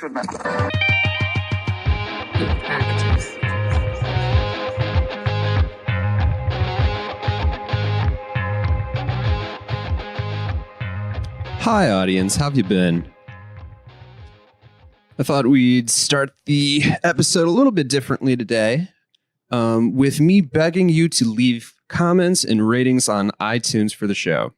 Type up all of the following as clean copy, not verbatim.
Hi, audience. How have you been? I thought we'd start the episode a little bit differently today, with me begging you to leave comments and ratings on iTunes for the show,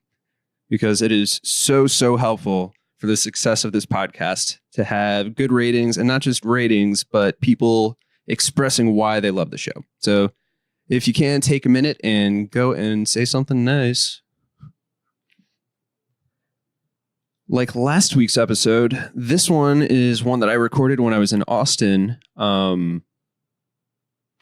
because it is so helpful for the success of this podcast to have good ratings, and not just ratings, but people expressing why they love the show. So if you can, take a minute and go and say something nice. Like last week's episode, this one is one that I recorded when I was in Austin.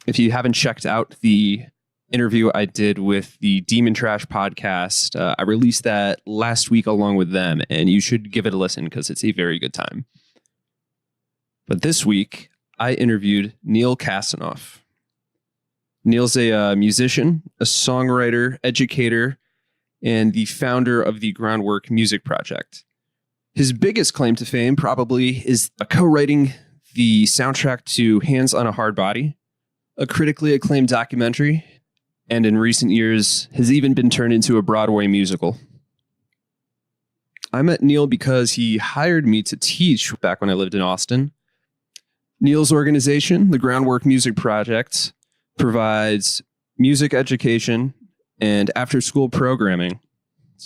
If you haven't checked out the interview I did with the Demon Trash podcast, I released that last week along with them, and you should give it a listen because it's a very good time. But this week, I interviewed Neal Kassanoff. Neal's a musician, a songwriter, educator, and the founder of the Groundwork Music Project. His biggest claim to fame probably is co-writing the soundtrack to Hands on a Hard Body, a critically acclaimed documentary, and in recent years has even been turned into a Broadway musical. I met Neal because he hired me to teach back when I lived in Austin. Neal's organization, the Groundwork Music Project, provides music education and after-school programming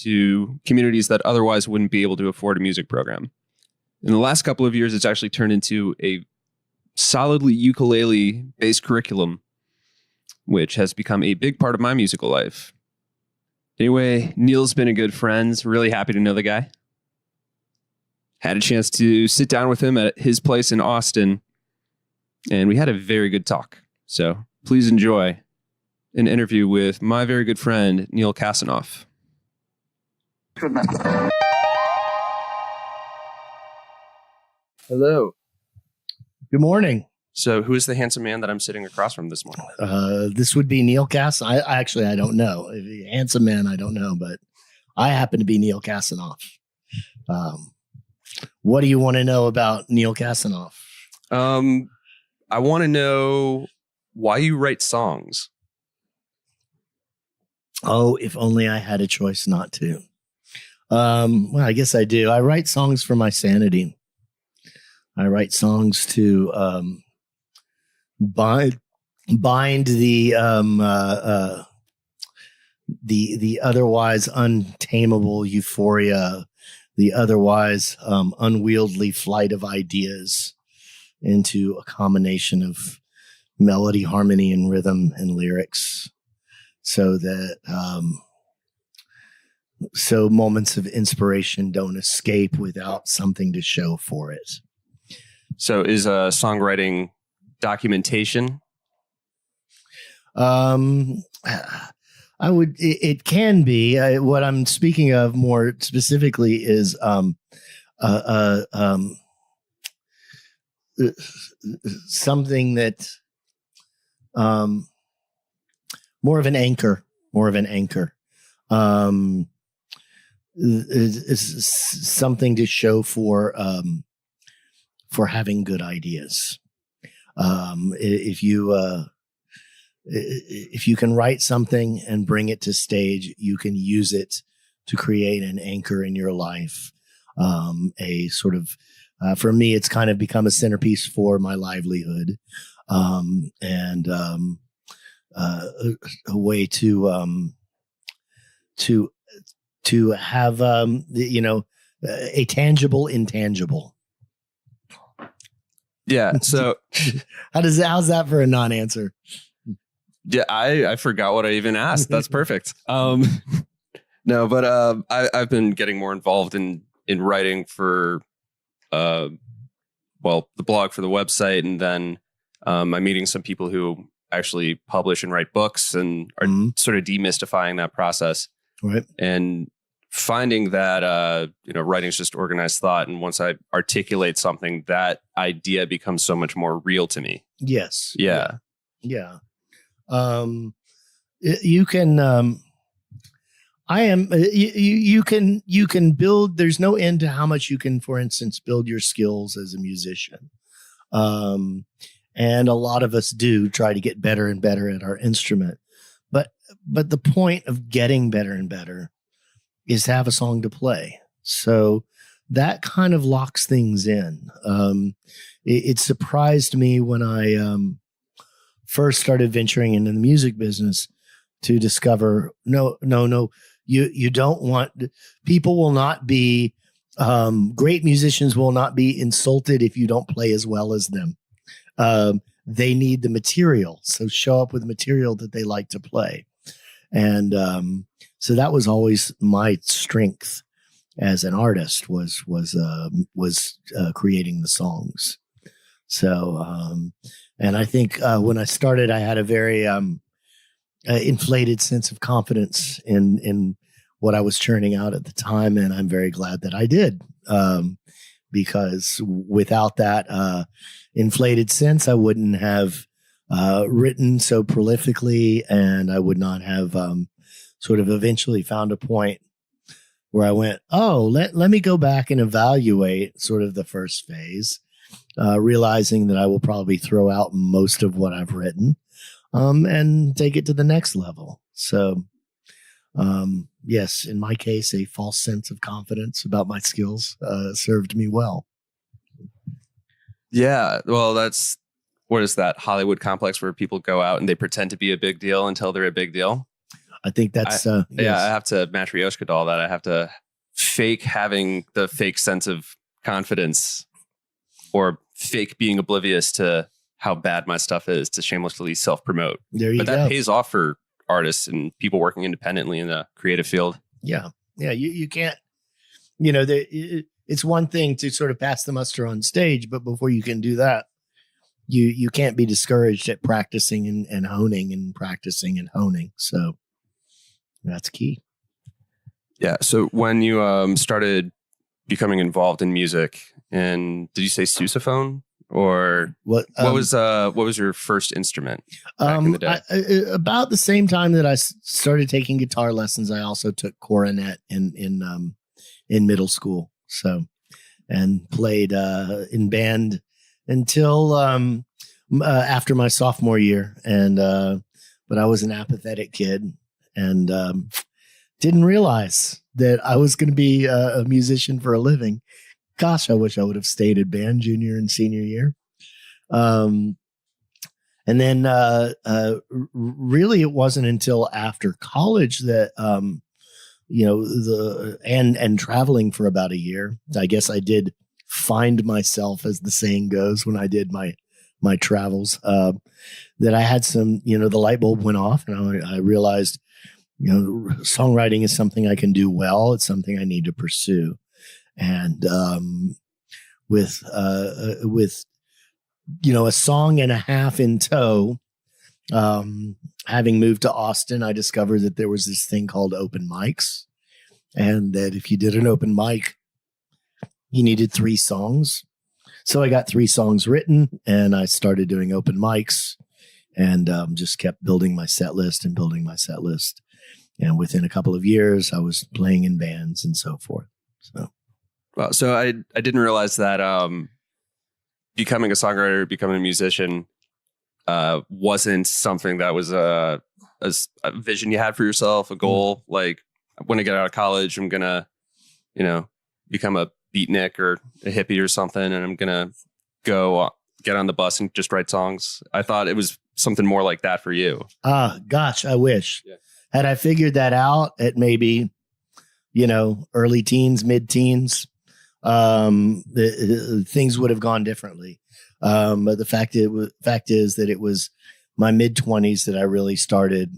to communities that otherwise wouldn't be able to afford a music program. In the last couple of years, it's actually turned into a solidly ukulele-based curriculum, which has become a big part of my musical life. Anyway, Neal's been a good friend. Really happy to know the guy. Had a chance to sit down with him at his place in Austin, and we had a very good talk. So please enjoy an interview with my very good friend, Neal Kassanoff. Hello. Good morning. So who is the handsome man that I'm sitting across from this morning? This would be Neal Kass. I don't know. Handsome man, I don't know, but I happen to be Neal Kassanoff. What do you want to know about Neal Kassanoff? I want to know why you write songs. Oh, if only I had a choice not to. Well, I guess I do. I write songs for my sanity. I write songs to bind the otherwise untamable euphoria, the otherwise unwieldy flight of ideas into a combination of melody, harmony, and rhythm and lyrics, so that so moments of inspiration don't escape without something to show for it. So is songwriting documentation? It can be. What I'm speaking of more specifically is something that more of an anchor. Is something to show for having good ideas. If you can write something and bring it to stage, you can use it to create an anchor in your life. A sort of, for me, it's kind of become a centerpiece for my livelihood, and a way to have a tangible intangible. Yeah. So how's that for a non-answer? Yeah, I forgot what I even asked. That's perfect. No, but I've been getting more involved in writing for the blog for the website, and then I'm meeting some people who actually publish and write books and are sort of demystifying that process. Right. And finding that writing is just organized thought, and once I articulate something, that idea becomes so much more real to me. Yes. Yeah. You can I am. You can build. There's no end to how much you can, for instance, build your skills as a musician. And a lot of us do try to get better and better at our instrument. But the point of getting better and better is to have a song to play. So that kind of locks things in. It surprised me when I first started venturing into the music business to discover, no, you don't want, people will not be, great musicians will not be insulted if you don't play as well as them. They need the material. So show up with material that they like to play. And so that was always my strength as an artist was creating the songs. So, and I think when I started, I had a very inflated sense of confidence in what I was churning out at the time. And I'm very glad that I did, because without that inflated sense, I wouldn't have written so prolifically, and I would not have sort of eventually found a point where I went, oh, let me go back and evaluate sort of the first phase, realizing that I will probably throw out most of what I've written and take it to the next level. So, yes, in my case, a false sense of confidence about my skills served me well. Yeah, well, that's, what is that Hollywood complex where people go out and they pretend to be a big deal until they're a big deal? I think that's yes. Yeah, I have to Matryoshka doll that. I have to fake having the fake sense of confidence, or fake being oblivious to how bad my stuff is, to shamelessly self-promote. There you go. But that pays off for artists and people working independently in the creative field. Yeah. You can't, it's one thing to sort of pass the muster on stage, but before you can do that, you can't be discouraged at practicing and honing and practicing and honing. So that's key. Yeah. So when you started becoming involved in music, and did you say sousaphone, or what was your first instrument back in the day? About the same time that I started taking guitar lessons, I also took cornet in middle school. So, and played in band until after my sophomore year, and but I was an apathetic kid and didn't realize that I was going to be a musician for a living. Gosh, I wish I would have stayed in band junior and senior year. And then really it wasn't until after college that and traveling for about a year, I guess I did find myself, as the saying goes, when I did my travels, that I had some, the light bulb went off, and I realized, songwriting is something I can do well. It's something I need to pursue. And with a song and a half in tow, having moved to Austin, I discovered that there was this thing called open mics, and that if you did an open mic, you needed 3 songs. So I got 3 songs written, and I started doing open mics, and just kept building my set list and building my set list. And within a couple of years, I was playing in bands and so forth. So, well, so I didn't realize that becoming a songwriter, becoming a musician, wasn't something that was a vision you had for yourself, a goal. Mm-hmm. Like, when I get out of college, I'm gonna, become a beatnik or a hippie or something, and I'm gonna go get on the bus and just write songs. I thought it was something more like that for you. Gosh, I wish. Yeah. Had I figured that out at maybe, early teens, mid-teens, things would have gone differently. But the fact is that it was my mid-20s that I really started,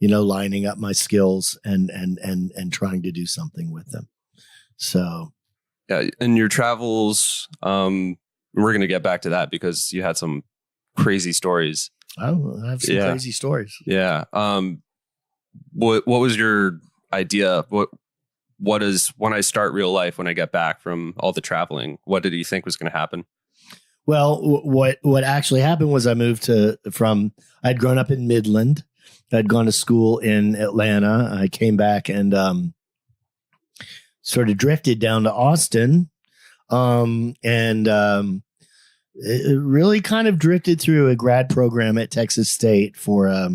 lining up my skills and trying to do something with them. So, yeah, and your travels, we're going to get back to that because you had some crazy stories. Oh, I have some crazy stories. Yeah. What was your idea? What is, when I start real life, when I get back from all the traveling, what did you think was going to happen? Well, what actually happened was I moved I'd grown up in Midland, I'd gone to school in Atlanta. I came back and sort of drifted down to Austin, it really kind of drifted through a grad program at Texas State for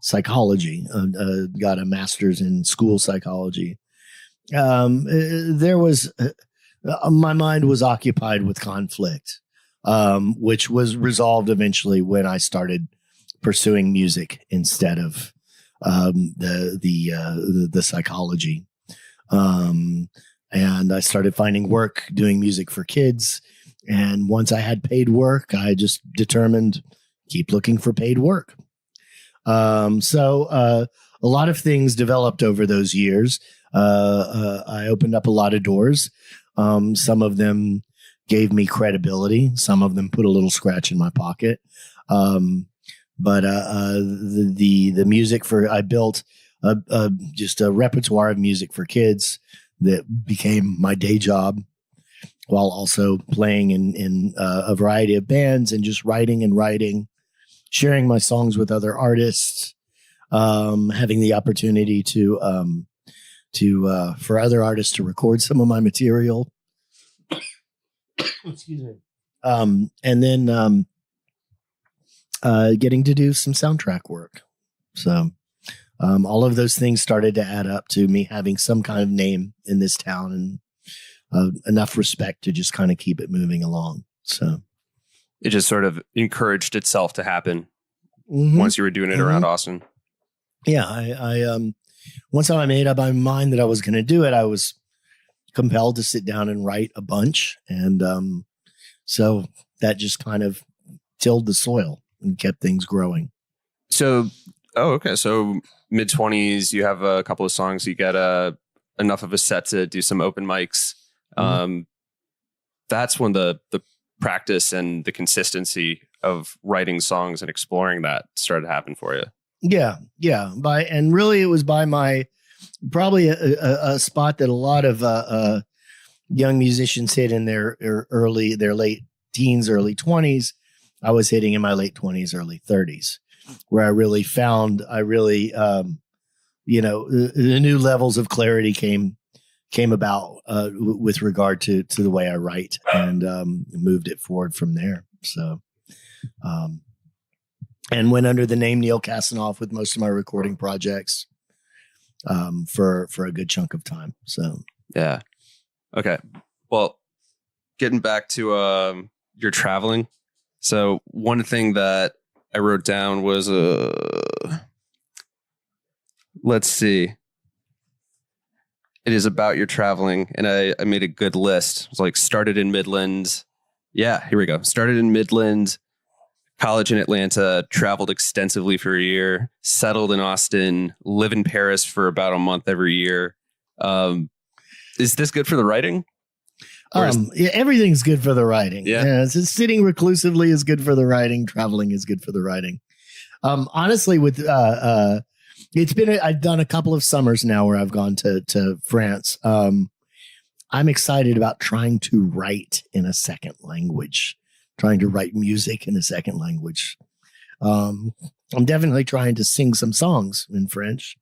psychology. Got a master's in school psychology. There was my mind was occupied with conflict, which was resolved eventually when I started pursuing music instead of the psychology. And I started finding work doing music for kids. And once I had paid work, I just determined keep looking for paid work. So a lot of things developed over those years. I opened up a lot of doors. Some of them gave me credibility. Some of them put a little scratch in my pocket. But the music I built just a repertoire of music for kids that became my day job, while also playing in a variety of bands and just writing, sharing my songs with other artists, having the opportunity to for other artists to record some of my material. Excuse me. And then getting to do some soundtrack work. So all of those things started to add up to me having some kind of name in this town and enough respect to just kind of keep it moving along. So it just sort of encouraged itself to happen once you were doing it around Austin. Yeah. I once I made up my mind that I was going to do it, I was compelled to sit down and write a bunch. And so that just kind of tilled the soil and kept things growing. So, okay. So mid-20s, you have a couple of songs, you get enough of a set to do some open mics. That's when the practice and the consistency of writing songs and exploring that started to happen for you. Yeah. And really it was by my probably a spot that a lot of young musicians hit in their late teens, early 20s. I was hitting in my late 20s, early 30s, where I really found the new levels of clarity came about with regard to the way I write, and moved it forward from there. So, and went under the name Neal Kassanoff with most of my recording projects for a good chunk of time. So, yeah. Okay. Well, getting back to your traveling. So one thing that I wrote down was let's see. It is about your traveling, and I made a good list. It's like started in Midland. Yeah, here we go. Started in Midland, college in Atlanta, traveled extensively for a year, settled in Austin, live in Paris for about a month every year. Is this good for the writing? Yeah, everything's good for the writing. Yeah. So sitting reclusively is good for the writing. Traveling is good for the writing. Honestly, with I've done a couple of summers now where I've gone to France. I'm excited about trying to write in a second language, trying to write music in a second language. I'm definitely trying to sing some songs in French.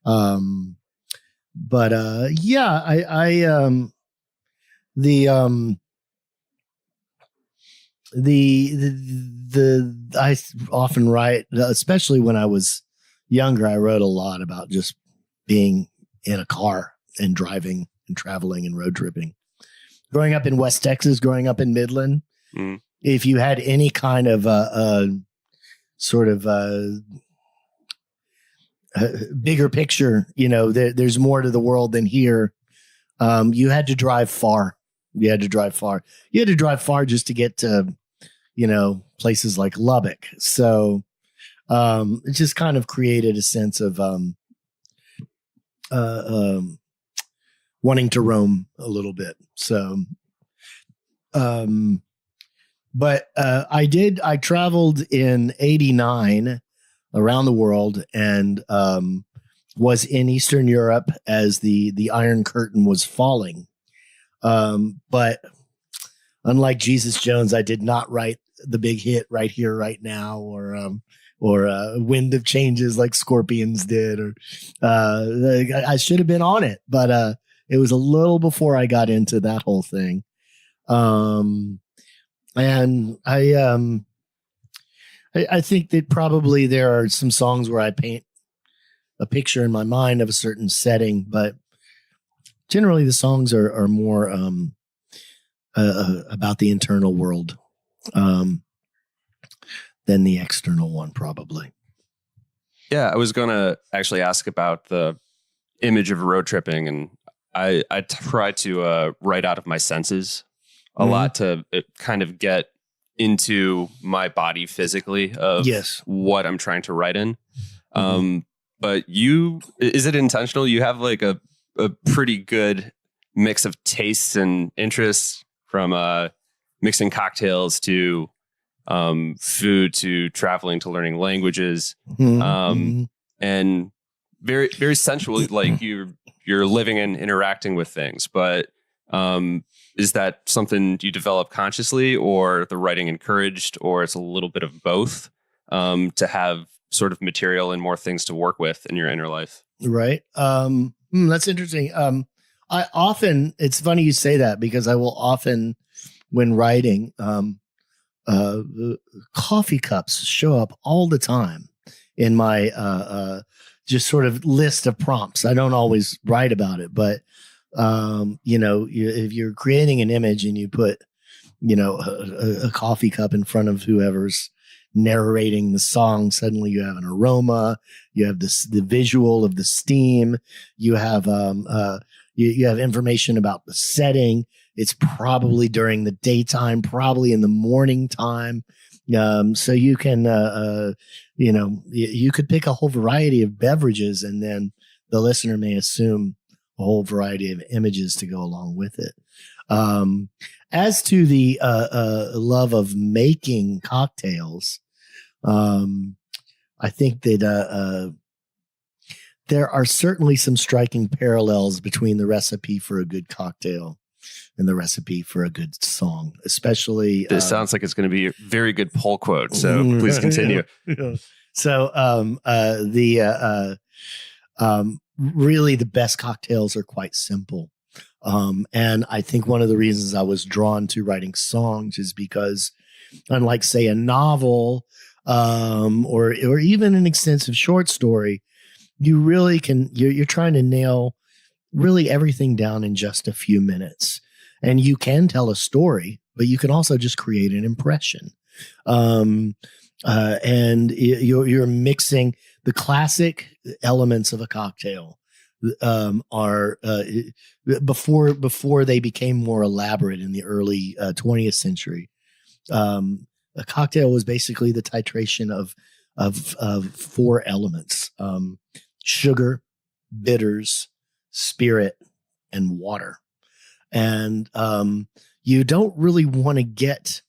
But I often write, especially when I was younger, I wrote a lot about just being in a car and driving and traveling and road tripping. Growing up in West Texas, growing up in Midland, if you had any kind of bigger picture, there's more to the world than here. You had to drive far. You had to drive far just to get to, places like Lubbock. So it just kind of created a sense of wanting to roam a little bit. So, but I traveled in 89 around the world and was in Eastern Europe as the Iron Curtain was falling. But unlike Jesus Jones, I did not write the big hit Right Here, Right Now, or Wind of Changes like Scorpions did, or I should have been on it, but it was a little before I got into that whole thing. And I think that probably there are some songs where I paint a picture in my mind of a certain setting, but generally the songs are more about the internal world than the external one, probably. Yeah, I was going to actually ask about the image of road tripping, and I try to write out of my senses a lot to kind of get into my body physically of what I'm trying to write in. But is it intentional? You have like a pretty good mix of tastes and interests, from mixing cocktails to food to traveling to learning languages, and very, very sensual, like you're living and interacting with things. But is that something you develop consciously, or the writing encouraged, or it's a little bit of both, to have sort of material and more things to work with in your inner life? Right. That's interesting. It's funny you say that, because I will often, when writing, coffee cups show up all the time in my just sort of list of prompts. I don't always write about it, but if you're creating an image and you put a coffee cup in front of whoever's narrating the song, suddenly you have an aroma, you have the visual of the steam, you have you have information about the setting. It's probably during the daytime, probably in the morning time. So you can, you could pick a whole variety of beverages, and then the listener may assume a whole variety of images to go along with it. As to the love of making cocktails, I think that there are certainly some striking parallels between the recipe for a good cocktail and the recipe for a good song, especially. This sounds like it's going to be a very good poll quote, so please continue. So really the best cocktails are quite simple. And I think one of the reasons I was drawn to writing songs is because, unlike, say, a novel or even an extensive short story, you really you're trying to nail really everything down in just a few minutes. And you can tell a story, but you can also just create an impression. And you're mixing the classic elements of a cocktail are before they became more elaborate in the early 20th century. A cocktail was basically the titration of four elements: sugar, bitters, spirit, and water. And you don't really want to get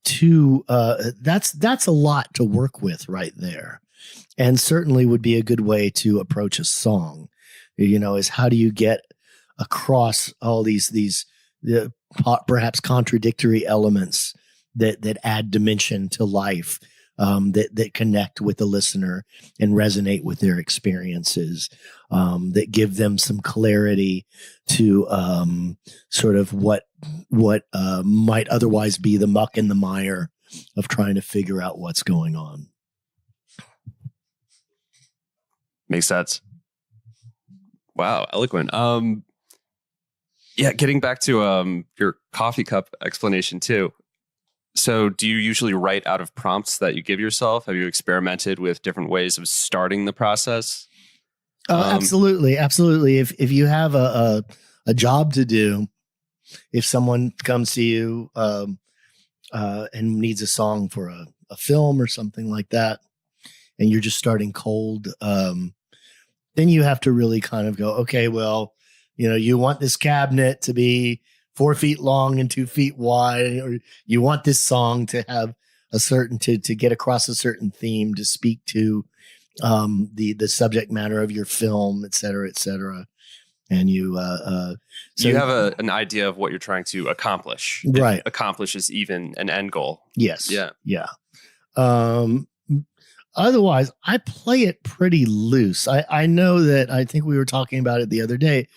too that's a lot to work with right there, and certainly would be a good way to approach a song, is how do you get across all these perhaps contradictory elements that add dimension to life, that connect with the listener and resonate with their experiences, that give them some clarity to sort of what might otherwise be the muck and the mire of trying to figure out what's going on. Makes sense. Wow, eloquent. Getting back to your coffee cup explanation too. So do you usually write out of prompts that you give yourself? Have you experimented with different ways of starting the process? Absolutely. Absolutely. If you have a job to do, if someone comes to you and needs a song for a film or something like that, and you're just starting cold, then you have to really kind of go, okay, well, you want this cabinet to be 4 feet long and 2 feet wide, or you want this song to have a certain, to get across a certain theme, to speak to the subject matter of your film, et cetera, et cetera. And you, so you have an idea of what you're trying to accomplish. If accomplish is even an end goal. Yes. Yeah. Yeah. otherwise, I play it pretty loose. I know that I think we were talking about it the other day.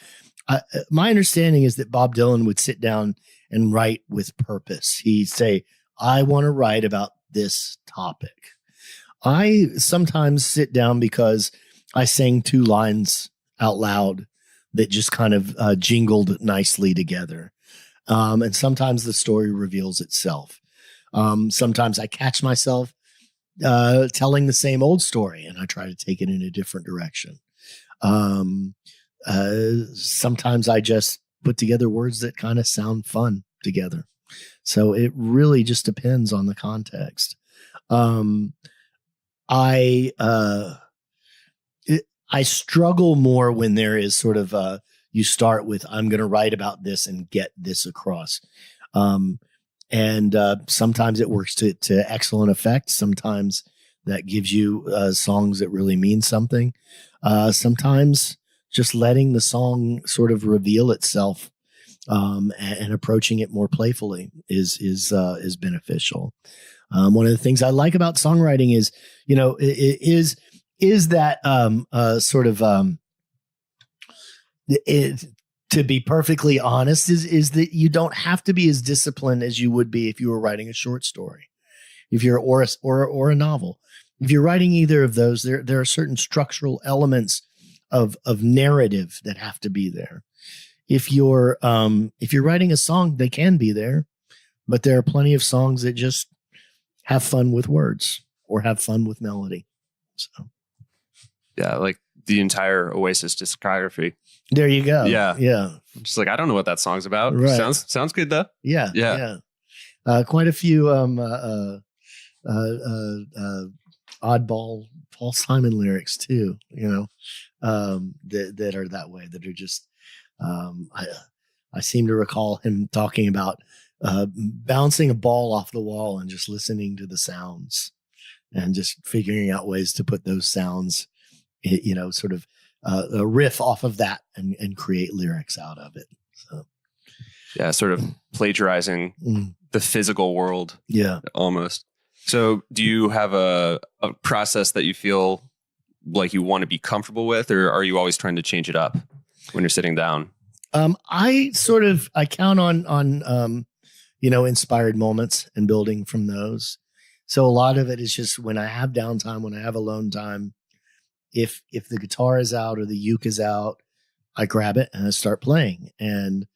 My understanding is that Bob Dylan would sit down and write with purpose. He'd say, I want to write about this topic. I sometimes sit down because I sang 2 lines out loud that just kind of jingled nicely together. And sometimes the story reveals itself. Sometimes I catch myself telling the same old story and I try to take it in a different direction. Sometimes I just put together words that kind of sound fun together. So it really just depends on the context. I struggle more when there is sort of you start with, I'm going to write about this and get this across. And sometimes it works to excellent effect. Sometimes that gives you songs that really mean something. Sometimes just letting the song sort of reveal itself and approaching it more playfully is beneficial. One of the things I like about songwriting is, is that sort of to be perfectly honest, is that you don't have to be as disciplined as you would be if you were writing a short story, if you're or a novel. If you're writing either of those, there are certain structural elements of narrative that have to be there. If you're writing a song, they can be there, but there are plenty of songs that just have fun with words or have fun with melody. So, yeah, like the entire Oasis discography. There you go. Yeah. I'm just like, I don't know what that song's about. Right. Sounds good though. Yeah. Quite a few oddball Paul Simon lyrics too, that are that way, that are just I seem to recall him talking about bouncing a ball off the wall and just listening to the sounds and just figuring out ways to put those sounds, sort of a riff off of that and create lyrics out of it. So, yeah, sort of plagiarizing the physical world. Yeah, almost. So do you have a process that you feel like you want to be comfortable with, or are you always trying to change it up when you're sitting down? I count on inspired moments and building from those. So a lot of it is just when I have downtime, when I have alone time, if the guitar is out or the uke is out, I grab it and I start playing, and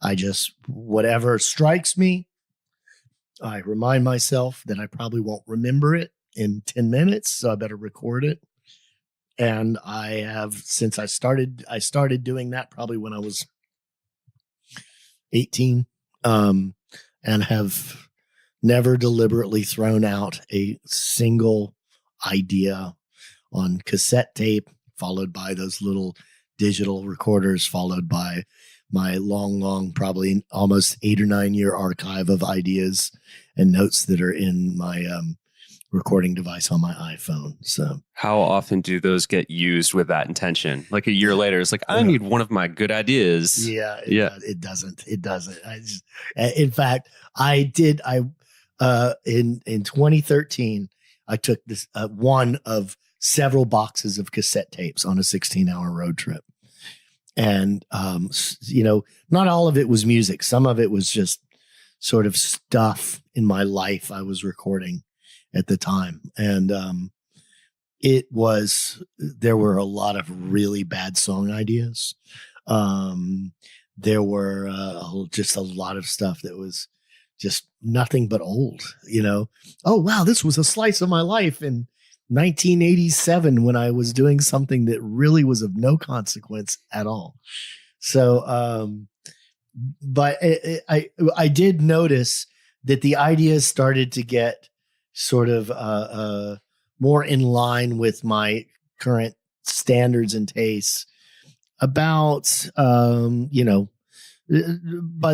I just, whatever strikes me, I remind myself that I probably won't remember it in 10 minutes. So I better record it. And I have, since I started doing that probably when I was 18, and have never deliberately thrown out a single idea on cassette tape, followed by those little digital recorders, followed by my long, probably almost 8 or 9 year archive of ideas and notes that are in my recording device on my iPhone. So how often do those get used with that intention? Like a year later, it's like, I need one of my good ideas. Yeah. It doesn't. In fact, in 2013, I took this one of several boxes of cassette tapes on a 16-hour road trip. And, not all of it was music. Some of it was just sort of stuff in my life I was recording at the time. And there were a lot of really bad song ideas. There were just a lot of stuff that was just nothing but old, Oh, wow, this was a slice of my life in 1987 when I was doing something that really was of no consequence at all. So, but I did notice that the ideas started to get sort of more in line with my current standards and tastes about, by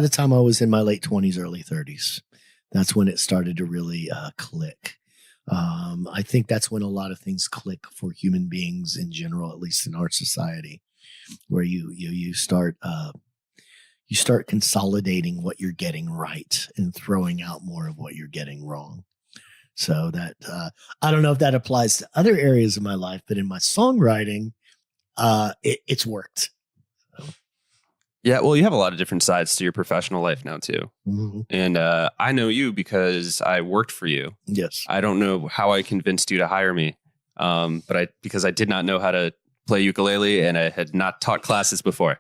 the time I was in my late 20s, early 30s. That's when it started to really click. I think that's when a lot of things click for human beings in general, at least in our society, where you start consolidating what you're getting right and throwing out more of what you're getting wrong. So that I don't know if that applies to other areas of my life, but in my songwriting, it's worked. Yeah, well, you have a lot of different sides to your professional life now too. Mm-hmm. And I know you because I worked for you. Yes. I don't know how I convinced you to hire me, but because I did not know how to play ukulele and I had not taught classes before.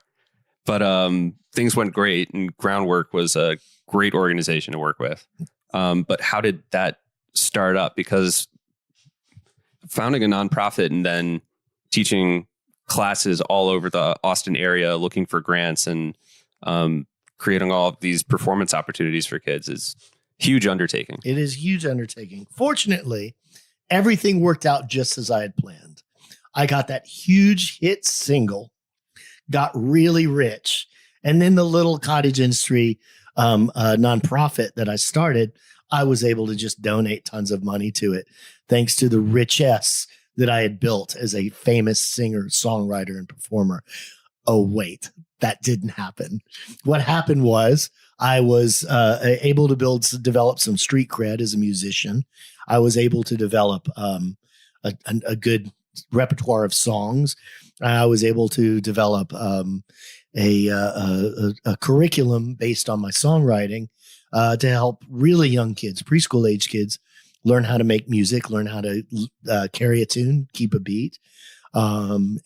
But things went great, and Groundwork was a great organization to work with. But how did that start up? Because founding a nonprofit and then teaching classes all over the Austin area, looking for grants and creating all of these performance opportunities for kids is huge undertaking. It is a huge undertaking. Fortunately, everything worked out just as I had planned. I got that huge hit single, got really rich, and then the little cottage industry nonprofit that I started, I was able to just donate tons of money to it, thanks to the richesse that I had built as a famous singer, songwriter, and performer. Oh, wait, that didn't happen. What happened was I was able to develop some street cred as a musician. I was able to develop a good repertoire of songs. I was able to develop a curriculum based on my songwriting to help really young kids, preschool age kids, learn how to make music, learn how to carry a tune, keep a beat, and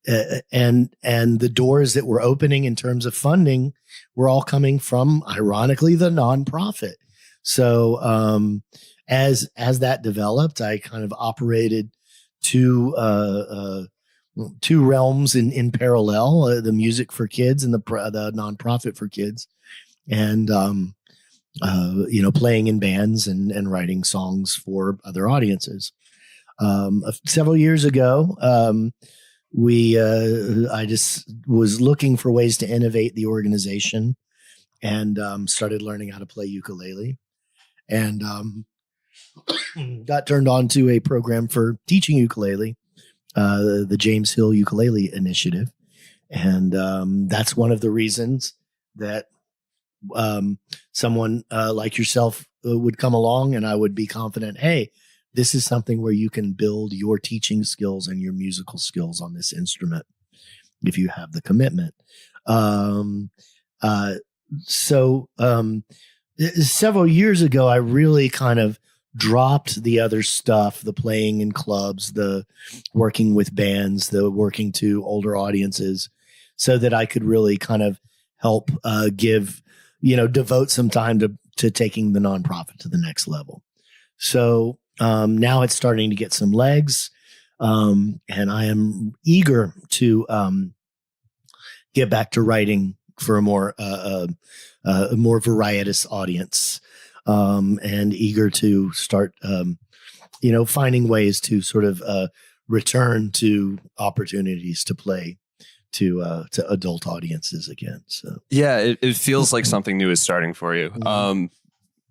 the doors that were opening in terms of funding were all coming from, ironically, the nonprofit. So as that developed, I kind of operated two realms in parallel: the music for kids and the nonprofit for kids, and playing in bands and writing songs for other audiences. Several years ago, I just was looking for ways to innovate the organization, and started learning how to play ukulele, and got turned on to a program for teaching ukulele, the James Hill Ukulele Initiative. And that's one of the reasons that someone like yourself would come along, and I would be confident, hey, this is something where you can build your teaching skills and your musical skills on this instrument if you have the commitment. So several years ago, I really kind of dropped the other stuff, the playing in clubs, the working with bands, the working to older audiences, so that I could really kind of help devote some time to taking the nonprofit to the next level. So now it's starting to get some legs, and I am eager to get back to writing for a more varietous audience, and eager to start finding ways to sort of return to opportunities to play to adult audiences again. So yeah, it feels like something new is starting for you.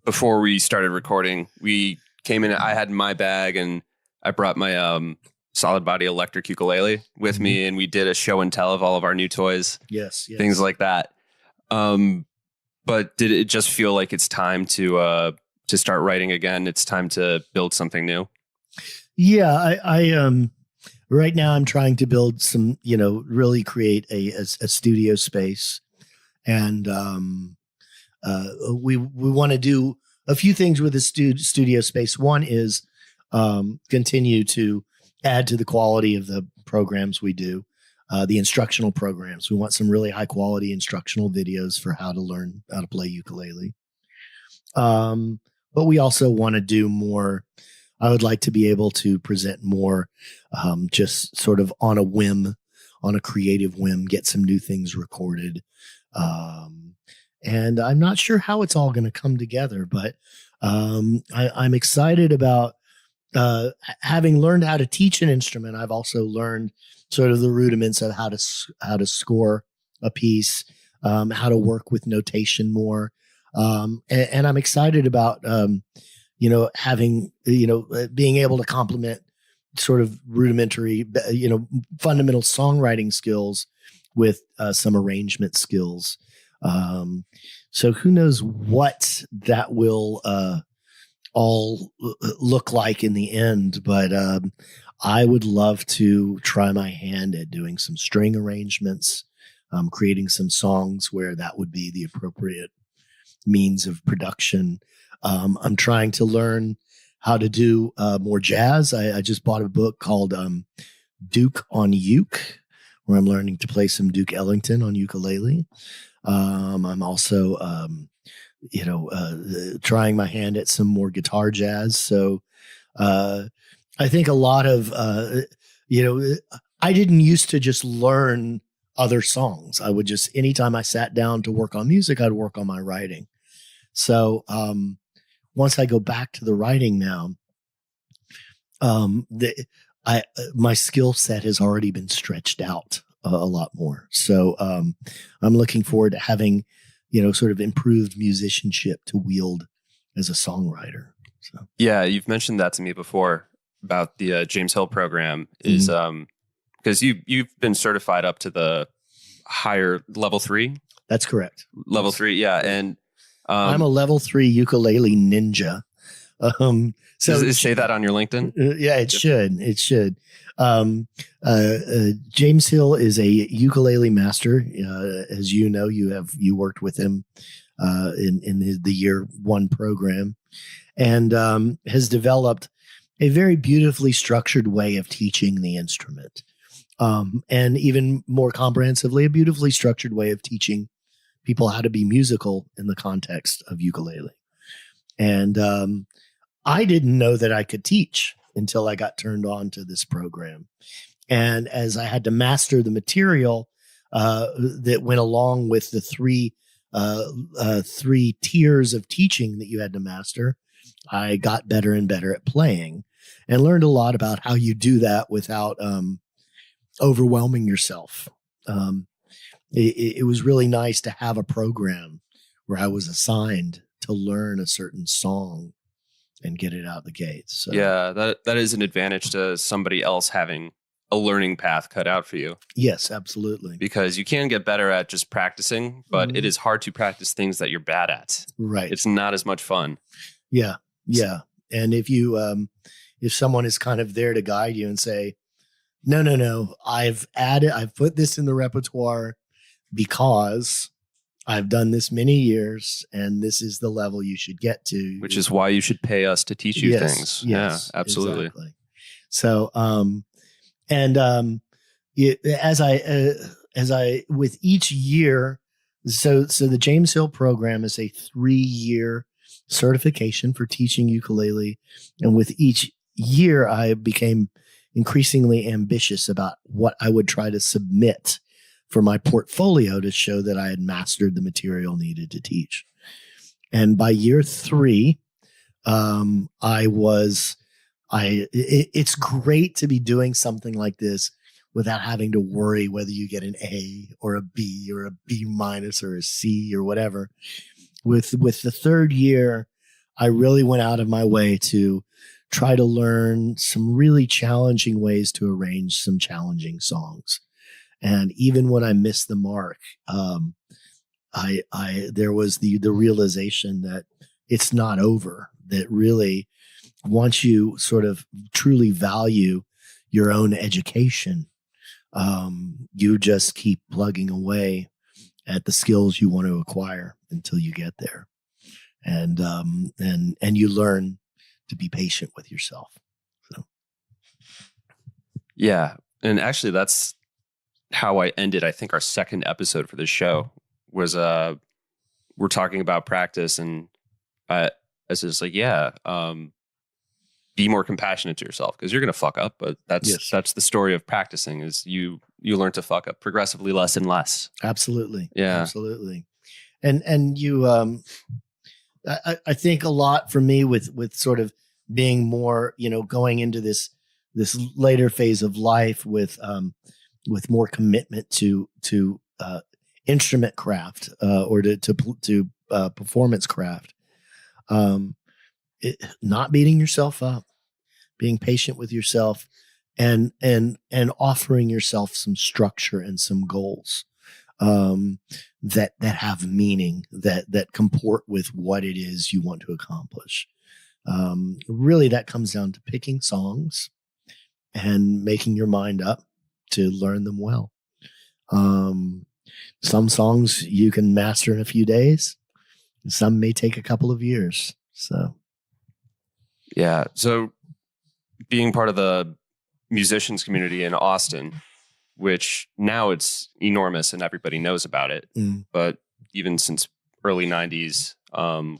Before we started recording, we came in, I had my bag and I brought my solid body electric ukulele with me, and we did a show and tell of all of our new toys. Yes. Things like that. But did it just feel like it's time to start writing again? It's time to build something new. Yeah, I right now I'm trying to build some, really create a studio space, and we want to do a few things with the studio space. One is continue to add to the quality of the programs we do, the instructional programs. We want some really high quality instructional videos for how to learn how to play ukulele. But we also want to do more. I would like to be able to present more, just sort of on a whim, on a creative whim, get some new things recorded. And I'm not sure how it's all going to come together, but I'm excited about having learned how to teach an instrument. I've also learned sort of the rudiments of how to score a piece, how to work with notation more. And I'm excited about, having, being able to complement sort of rudimentary, fundamental songwriting skills with some arrangement skills. So who knows what that will all look like in the end, but I would love to try my hand at doing some string arrangements, creating some songs where that would be the appropriate means of production. I'm trying to learn how to do more jazz. I just bought a book called Duke on Uke, where I'm learning to play some Duke Ellington on ukulele. I'm also, trying my hand at some more guitar jazz. So I think a lot of, I didn't used to just learn other songs. I would just, anytime I sat down to work on music, I'd work on my writing. So once I go back to the writing now, my skill set has already been stretched out a lot more. So I'm looking forward to having, sort of improved musicianship to wield as a songwriter. So yeah, you've mentioned that to me before about the James Hill program. Is because you've been certified up to the higher level 3. That's correct. Level 3, yeah, and I'm a level 3 ukulele ninja. So say that on your LinkedIn. Yeah, it should. It should. James Hill is a ukulele master. As you know, you worked with him in the year 1 program, and has developed a very beautifully structured way of teaching the instrument, and even more comprehensively, a beautifully structured way of teaching people how to be musical in the context of ukulele. And I didn't know that I could teach until I got turned on to this program. And as I had to master the material that went along with the three tiers of teaching that you had to master, I got better and better at playing and learned a lot about how you do that without overwhelming yourself. It was really nice to have a program where I was assigned to learn a certain song and get it out the gates. So, yeah, that is an advantage to somebody else having a learning path cut out for you. Yes, absolutely. Because you can get better at just practicing, but it is hard to practice things that you're bad at. Right. It's not as much fun. Yeah. Yeah. And if you, if someone is kind of there to guide you and say, no, I've put this in the repertoire because I've done this many years and this is the level you should get to. Which is why you should pay us to teach you things. Yes, yeah, absolutely. Exactly. So, as I with each year, so the James Hill program is a 3-year certification for teaching ukulele. And with each year, I became increasingly ambitious about what I would try to submit for my portfolio to show that I had mastered the material needed to teach. And by year 3, it's great to be doing something like this without having to worry whether you get an A or a B or a B minus or a C or whatever. With the 3rd year, I really went out of my way to try to learn some really challenging ways to arrange some challenging songs. And even when I missed the mark, there was the realization that it's not over, that really once you sort of truly value your own education, you just keep plugging away at the skills you want to acquire until you get there. And you learn to be patient with yourself. So. Yeah. And actually that's how I ended, I think, our 2nd episode for this show was, we're talking about practice, and I was just like, be more compassionate to yourself because you're going to fuck up, but that's the story of practicing is you learn to fuck up progressively less and less. Absolutely. Yeah, absolutely. And you, I think a lot for me with sort of being more, going into this later phase of life with more commitment to instrument craft or to performance craft. Not beating yourself up, being patient with yourself, and offering yourself some structure and some goals that have meaning, that comport with what it is you want to accomplish. Really, that comes down to picking songs and making your mind up to learn them well. Some songs you can master in a few days. Some may take a couple of years. So, yeah. So being part of the musicians community in Austin, which now it's enormous and everybody knows about it, but even since early 90s,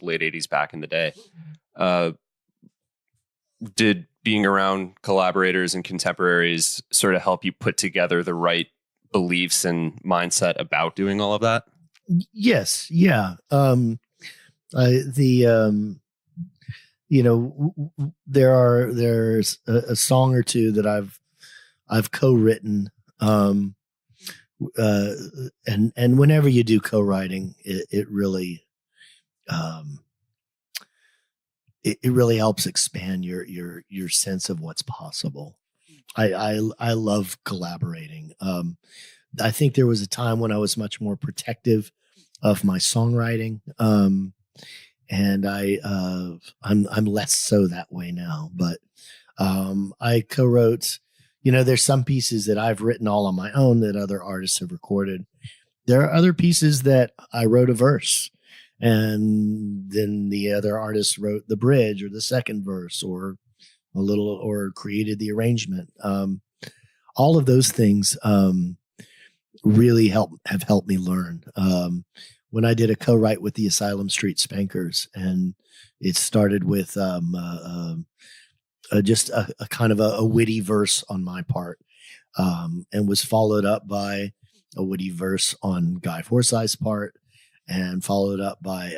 late 80s back in the day, did being around collaborators and contemporaries sort of help you put together the right beliefs and mindset about doing all of that? Yes. Yeah. There's a song or two that I've co-written. And whenever you do co-writing, it really, it really helps expand your sense of what's possible. I love collaborating. I think there was a time when I was much more protective of my songwriting. And I'm less so that way now, but, I co-wrote, there's some pieces that I've written all on my own that other artists have recorded. There are other pieces that I wrote a verse and then the other artist wrote the bridge or the second verse or created the arrangement. All of those things, really have helped me learn. When I did a co-write with the Asylum Street Spankers, and it started with just a kind of a witty verse on my part, and was followed up by a witty verse on Guy Forsyth's part, and followed up by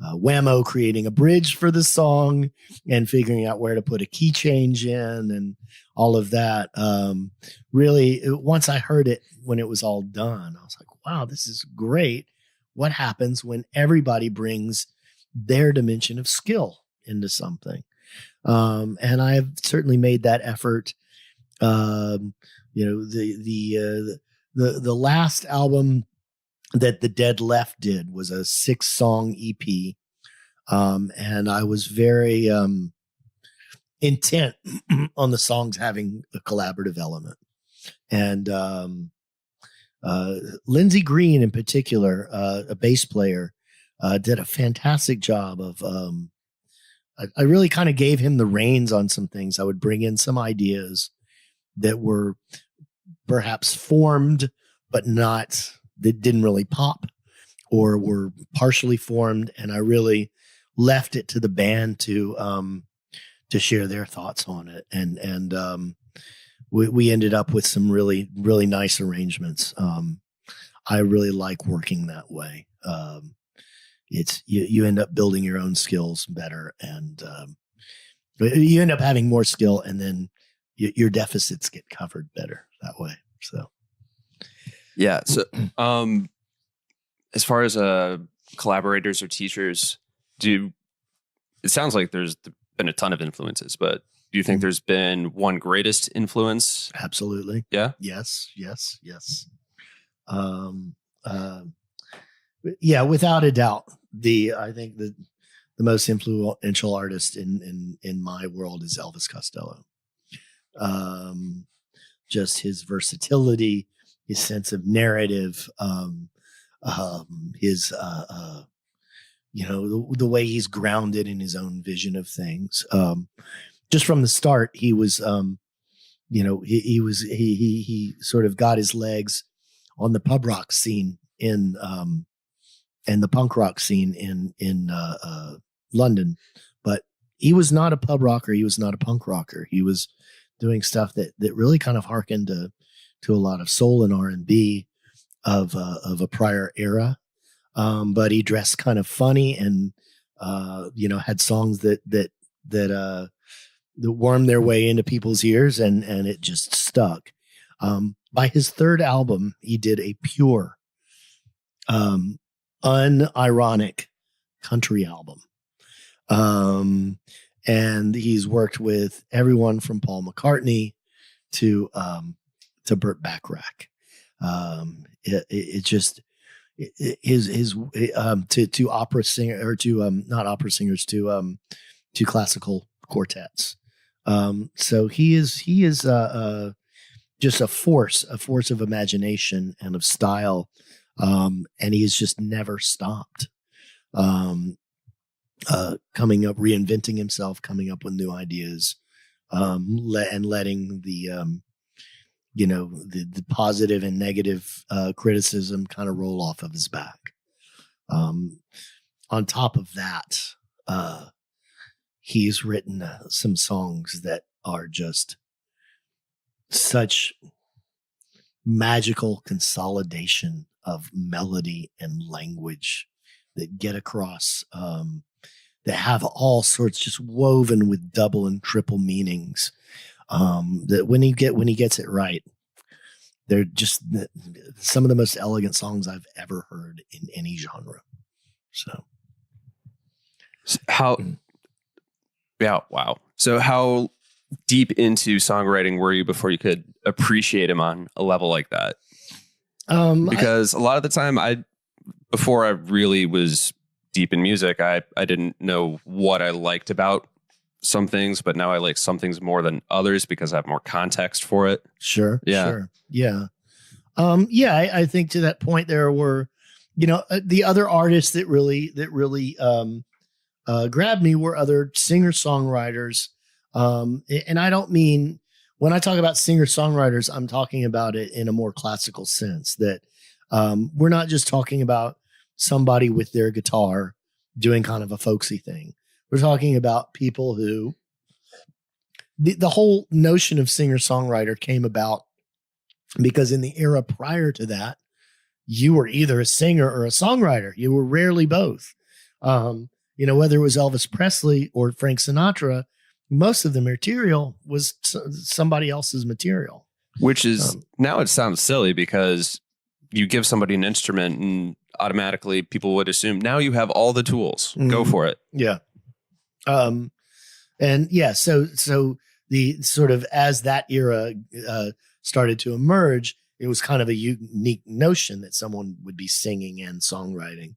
Whammo creating a bridge for the song and figuring out where to put a key change in and all of that. Really, once I heard it when it was all done, I was like, wow, this is great. What happens when everybody brings their dimension of skill into something? And I've certainly made that effort. The last album that the Dead Left did was a 6-song EP. And I was very intent on the songs having a collaborative element. And Lindsey Green in particular, a bass player, did a fantastic job of, I really kind of gave him the reins on some things. I would bring in some ideas that were perhaps formed, but that didn't really pop or were partially formed. And I really left it to the band to share their thoughts on it. And we ended up with some really, really nice arrangements. I really like working that way. It's you end up building your own skills better, and you end up having more skill, and then your deficits get covered better that way. So, yeah. So, as far as collaborators or teachers, it sounds like there's been a ton of influences, but do you think there's been one greatest influence? Absolutely. Yeah. Yes. Yeah, without a doubt. I think the most influential artist in my world is Elvis Costello. Just his versatility, his sense of narrative, his the way he's grounded in his own vision of things. Just from the start, he was he sort of got his legs on the pub rock scene and the punk rock scene in London, but he was not a pub rocker. He was not a punk rocker. He was doing stuff that really kind of harkened to a lot of soul and R&B of a prior era. But he dressed kind of funny and had songs that wormed their way into people's ears, and it just stuck. By his third album, he did a pure, unironic country album. And he's worked with everyone from Paul McCartney to Burt Bacharach. To opera singer, or to not opera singers, to to classical quartets. So he is just a force of imagination and of style. And he has just never stopped coming up, reinventing himself, coming up with new ideas, and letting the positive and negative criticism kind of roll off of his back. On top of that, he's written some songs that are just such magical consolidation of melody and language that get across, that have all sorts just woven with double and triple meanings. That when he gets it right, they're just some of the most elegant songs I've ever heard in any genre. So wow. So how deep into songwriting were you before you could appreciate him on a level like that? Because a lot of the time before I really was deep in music, I didn't know what I liked about some things, but now I like some things more than others because I have more context for it. Sure. Yeah. Sure. Yeah. I think to that point there were, the other artists that really grabbed me were other singer-songwriters. And I don't mean, when I talk about singer-songwriters, I'm talking about it in a more classical sense, that we're not just talking about somebody with their guitar doing kind of a folksy thing. We're talking about people who, the whole notion of singer-songwriter came about because in the era prior to that, you were either a singer or a songwriter. You were rarely both. Whether it was Elvis Presley or Frank Sinatra, most of the material was somebody else's material. Which is, now it sounds silly because you give somebody an instrument and automatically people would assume now you have all the tools. Mm-hmm. Go for it. Yeah. So the sort of, as that era started to emerge, it was kind of a unique notion that someone would be singing and songwriting.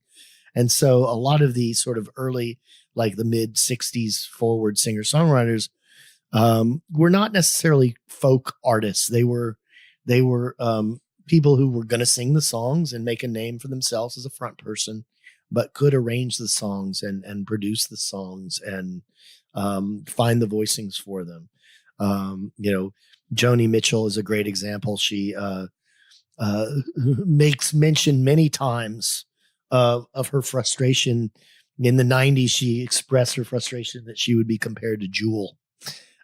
And so a lot of the sort of early, like the mid 60s forward singer-songwriters, were not necessarily folk artists. They were people who were going to sing the songs and make a name for themselves as a front person, but could arrange the songs and produce the songs and find the voicings for them. Joni Mitchell is a great example. She makes mention many times of her frustration. In the 90s, she expressed her frustration that she would be compared to Jewel,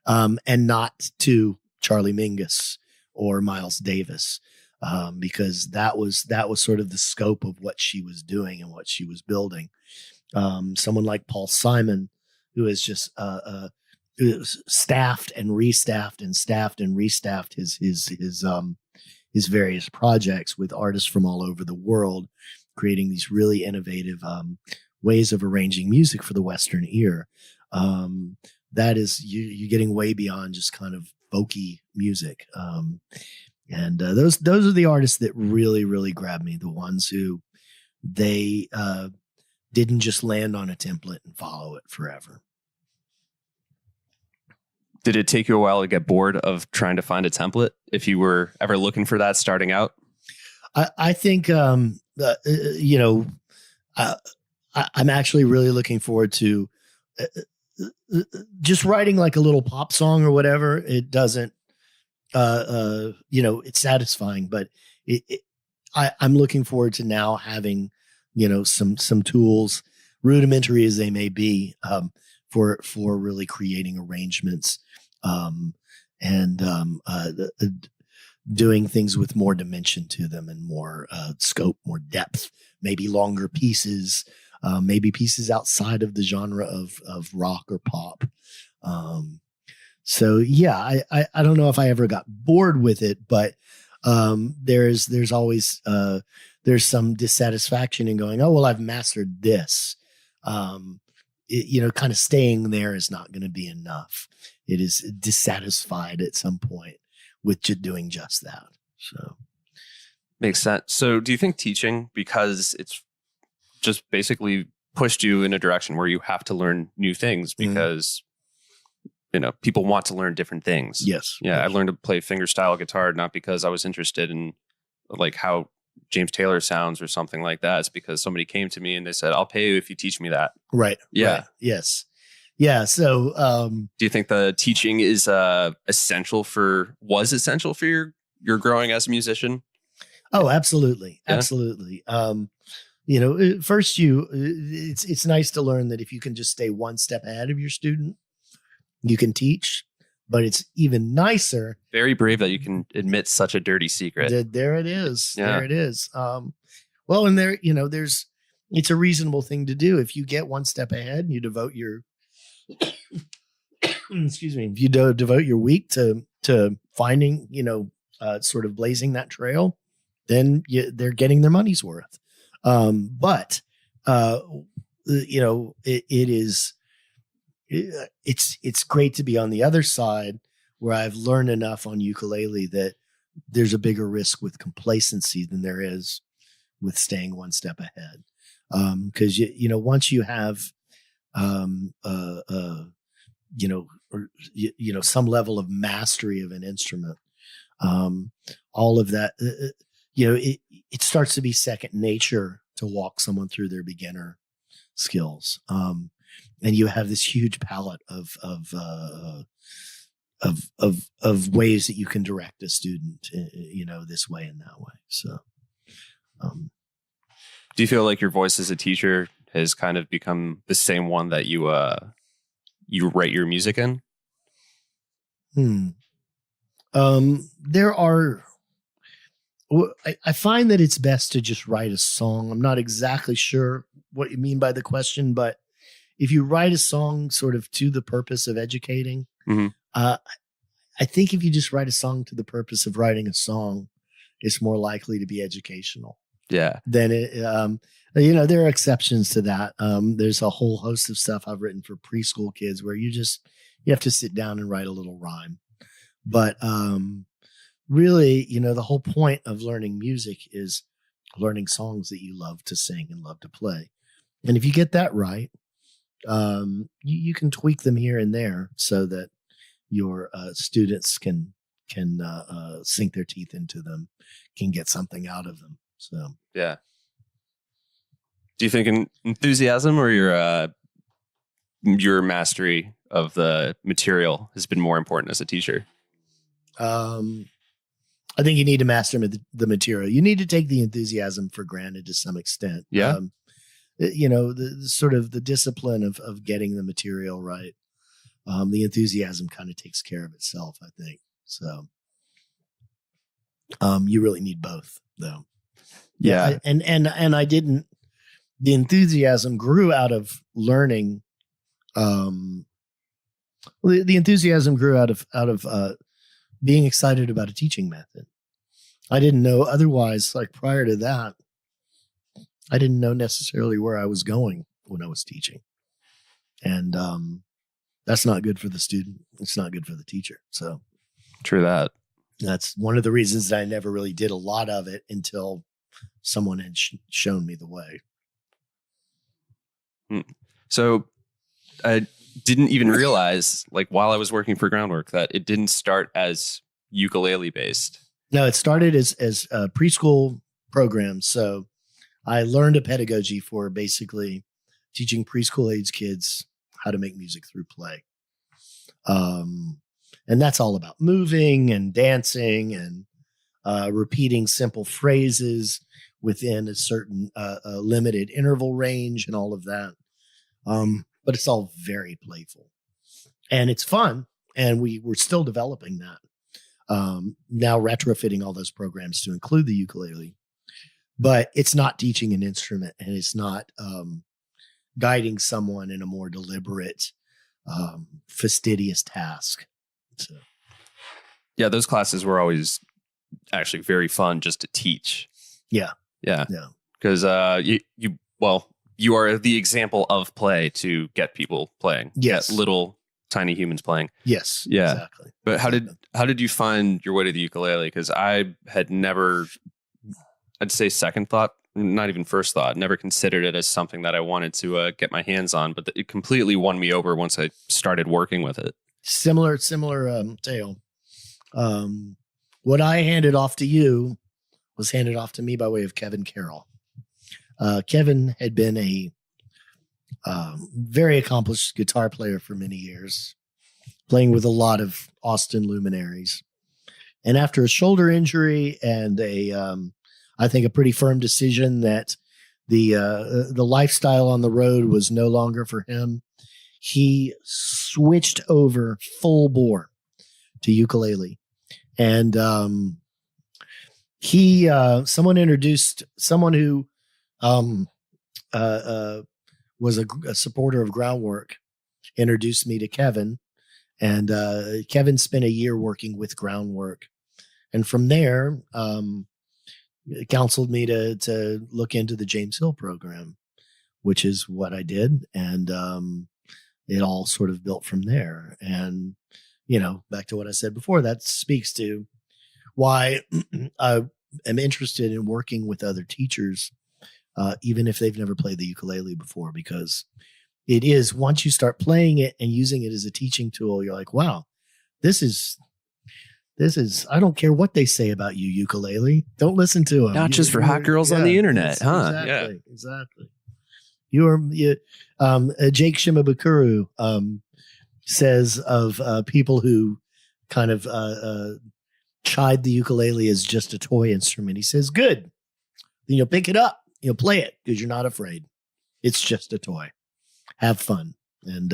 and not to Charlie Mingus or Miles Davis, because that was sort of the scope of what she was doing and what she was building. Someone like Paul Simon, who has just staffed and restaffed and staffed and restaffed his various projects with artists from all over the world, creating these really innovative ways of arranging music for the Western ear. That is, you're getting way beyond just kind of folky music. And those are the artists that really, really grab me. The ones who they didn't just land on a template and follow it forever. Did it take you a while to get bored of trying to find a template if you were ever looking for that starting out? I think, I'm actually really looking forward to just writing like a little pop song or whatever. It doesn't, it's satisfying, but I'm looking forward to now having, some tools, rudimentary as they may be, for really creating arrangements, and doing things with more dimension to them and more scope, more depth, maybe longer pieces, maybe pieces outside of the genre of rock or pop. So yeah, I don't know if I ever got bored with it, but there's always there's some dissatisfaction in going, oh, well, I've mastered this. Kind of staying there is not going to be enough. It is dissatisfied at some point with doing just that. So makes sense. So do you think teaching, because it's just basically pushed you in a direction where you have to learn new things because, people want to learn different things. Yes. Yeah. I learned to play fingerstyle guitar, not because I was interested in like how James Taylor sounds or something like that. It's because somebody came to me and they said, I'll pay you if you teach me that. Right. Yeah. Right. Yes. Yeah. So, do you think the teaching is essential for your growing as a musician? Oh, absolutely. Yeah. Absolutely. First it's nice to learn that if you can just stay one step ahead of your student, you can teach, but it's even nicer. Very brave that you can admit such a dirty secret. There it is. Yeah. There it is. And there, it's a reasonable thing to do. If you get one step ahead and you devote your, if you devote your week to finding, sort of blazing that trail, then they're getting their money's worth. It's great to be on the other side where I've learned enough on ukulele that there's a bigger risk with complacency than there is with staying one step ahead. Cause once you have, some level of mastery of an instrument, all of that, it starts to be second nature to walk someone through their beginner skills. And you have this huge palette of ways that you can direct a student, this way and that way. So, do you feel like your voice as a teacher has kind of become the same one that you write your music in? I find that it's best to just write a song. I'm not exactly sure what you mean by the question, but if you write a song sort of to the purpose of educating, I think if you just write a song to the purpose of writing a song, it's more likely to be educational. Yeah. Then there are exceptions to that. There's a whole host of stuff I've written for preschool kids where you have to sit down and write a little rhyme. But really, the whole point of learning music is learning songs that you love to sing and love to play. And if you get that right, you can tweak them here and there so that your students can sink their teeth into them, can get something out of them. So, yeah. Do you think enthusiasm or your mastery of the material has been more important as a teacher? I think you need to master the material. You need to take the enthusiasm for granted to some extent. Yeah. The sort of the discipline of getting the material right. The enthusiasm kind of takes care of itself, I think. So, you really need both though. Yeah. The enthusiasm grew out of learning. The enthusiasm grew out of being excited about a teaching method. I didn't know otherwise, like prior to that, I didn't know necessarily where I was going when I was teaching. And that's not good for the student. It's not good for the teacher. So true that. That's one of the reasons that I never really did a lot of it until someone had shown me the way. So I didn't even realize, like, while I was working for Groundwork, that it didn't start as ukulele based. No, it started as preschool programs. So I learned a pedagogy for basically teaching preschool age kids how to make music through play. And that's all about moving and dancing and repeating simple phrases within a certain limited interval range and all of that. But it's all very playful and it's fun. And we're still developing that. Now retrofitting all those programs to include the ukulele, but it's not teaching an instrument and it's not guiding someone in a more deliberate, fastidious task. So. Yeah, those classes were always actually very fun just to teach. Yeah. Because you are the example of play to get people playing. Yes, get little tiny humans playing. Yes, yeah, exactly. But how did you find your way to the ukulele? Because I had never, I'd say second thought not even first thought, never considered it as something that I wanted to get my hands on, but it completely won me over once I started working with it. Similar tale. What I handed off to you was handed off to me by way of Kevin Carroll. Kevin had been a very accomplished guitar player for many years, playing with a lot of Austin luminaries. And after a shoulder injury and I think a pretty firm decision that the lifestyle on the road was no longer for him, he switched over full bore to ukulele. And someone who was a supporter of Groundwork introduced me to Kevin, and Kevin spent a year working with Groundwork, and from there counseled me to look into the James Hill program, which is what I did, and it all sort of built from there. And back to what I said before, that speaks to why I am interested in working with other teachers, even if they've never played the ukulele before, because it is, once you start playing it and using it as a teaching tool, you're like, wow, this is, I don't care what they say about you, ukulele. Don't listen to them. Not just for hot girls on the internet, huh? Exactly. Jake Shimabukuro says of people who kind of chide the ukulele as just a toy instrument. He says, good. Pick it up, play it because you're not afraid. It's just a toy. Have fun. And